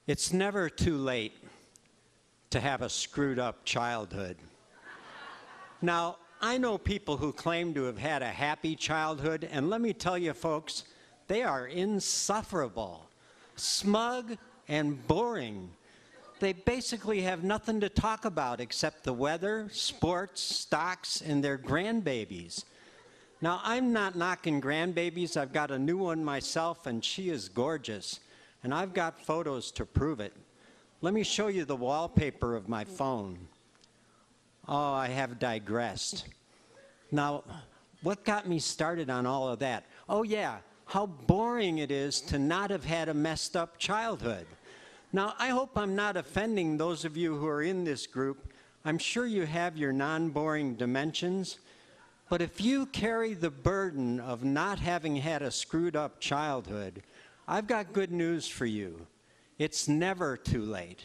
It's never too late to have a screwed up childhood. Now, I know people who claim to have had a happy childhood, and let me tell you folks, they are insufferable, smug, and boring. They basically have nothing to talk about except the weather, sports, stocks, and their grandbabies. Now, I'm not knocking grandbabies. I've got a new one myself, and she is gorgeous. And I've got photos to prove it. Let me show you the wallpaper of my phone. Oh, I have digressed. Now, what got me started on all of that? Oh yeah, how boring it is to not have had a messed up childhood. Now, I hope I'm not offending those of you who are in this group. I'm sure you have your non-boring dimensions, but if you carry the burden of not having had a screwed up childhood, I've got good news for you. It's never too late.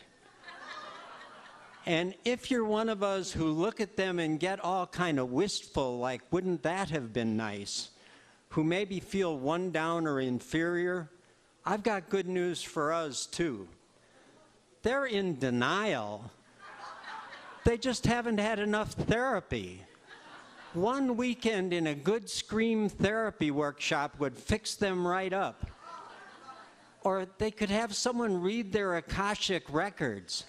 And if you're one of us who look at them and get all kind of wistful, like, wouldn't that have been nice, who maybe feel one down or inferior, I've got good news for us too. They're in denial. They just haven't had enough therapy. One weekend in a good scream therapy workshop would fix them right up. Or they could have someone read their Akashic records.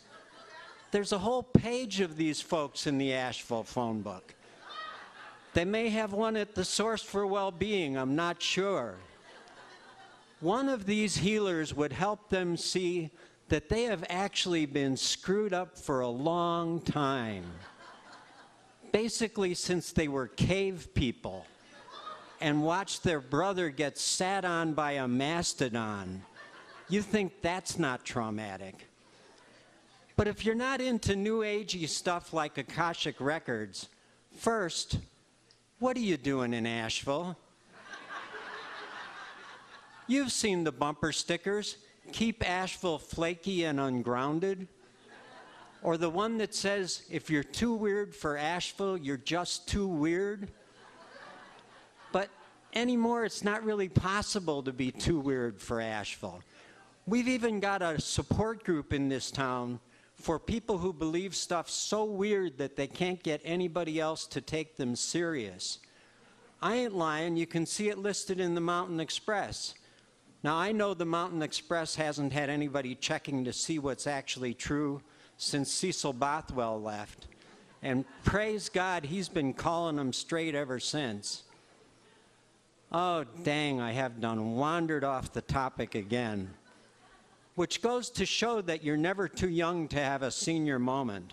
There's a whole page of these folks in the Asheville phone book. They may have one at the Source for Well-Being, I'm not sure. One of these healers would help them see that they have actually been screwed up for a long time. Basically since they were cave people and watched their brother get sat on by a mastodon. You think that's not traumatic. But if you're not into new agey stuff like Akashic Records, first, what are you doing in Asheville? You've seen the bumper stickers, keep Asheville flaky and ungrounded. Or the one that says, if you're too weird for Asheville, you're just too weird. But anymore, it's not really possible to be too weird for Asheville. We've even got a support group in this town for people who believe stuff so weird that they can't get anybody else to take them serious. I ain't lying, you can see it listed in the Mountain Express. Now, I know the Mountain Express hasn't had anybody checking to see what's actually true since Cecil Bothwell left. And praise God, he's been calling them straight ever since. Oh, dang, I have done wandered off the topic again. Which goes to show that you're never too young to have a senior moment.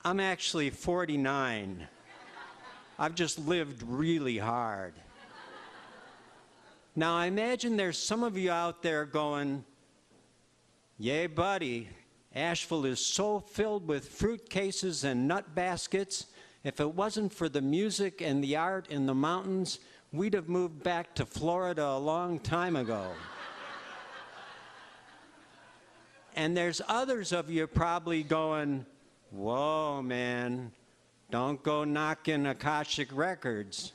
I'm actually 49. I've just lived really hard. Now, I imagine there's some of you out there going, yay, buddy, Asheville is so filled with fruit cases and nut baskets. If it wasn't for the music and the art in the mountains, we'd have moved back to Florida a long time ago. And there's others of you probably going, whoa, man, don't go knocking Akashic Records.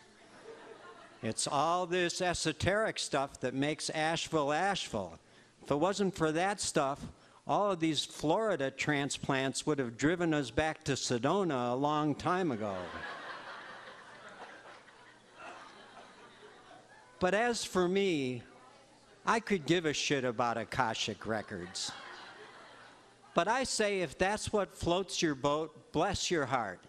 It's all this esoteric stuff that makes Asheville Asheville. If it wasn't for that stuff, all of these Florida transplants would have driven us back to Sedona a long time ago. But as for me, I could give a shit about Akashic Records. But I say if that's what floats your boat, bless your heart.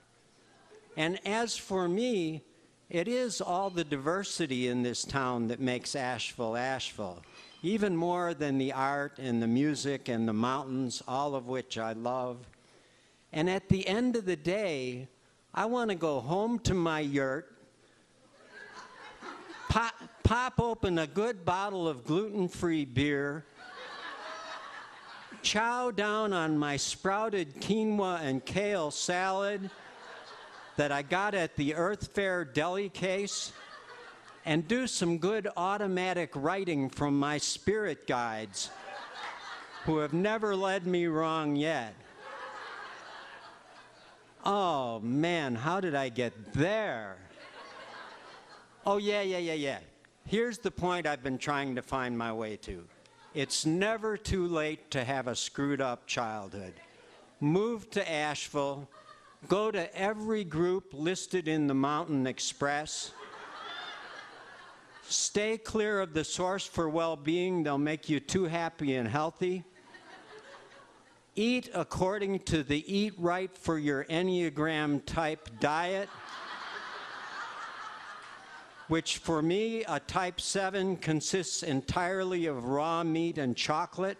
And as for me, it is all the diversity in this town that makes Asheville Asheville, even more than the art and the music and the mountains, all of which I love. And at the end of the day, I want to go home to my yurt, pop open a good bottle of gluten-free beer, chow down on my sprouted quinoa and kale salad that I got at the Earth Fair deli case, and do some good automatic writing from my spirit guides who have never led me wrong yet. Oh man, how did I get there? Oh yeah. Here's the point I've been trying to find my way to. It's never too late to have a screwed up childhood. Move to Asheville. Go to every group listed in the Mountain Express. Stay clear of the Source for Well-Being. They'll make you too happy and healthy. Eat according to the Eat Right for Your Enneagram type diet, which for me, a type 7 consists entirely of raw meat and chocolate.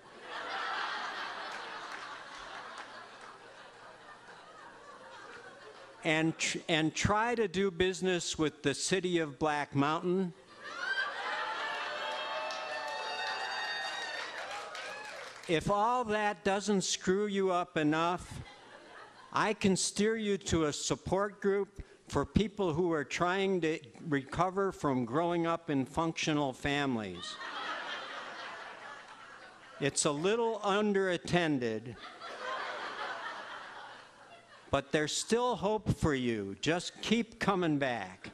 And try to do business with the city of Black Mountain. If all that doesn't screw you up enough, I can steer you to a support group for people who are trying to recover from growing up in functional families. It's a little underattended, but there's still hope for you. Just keep coming back.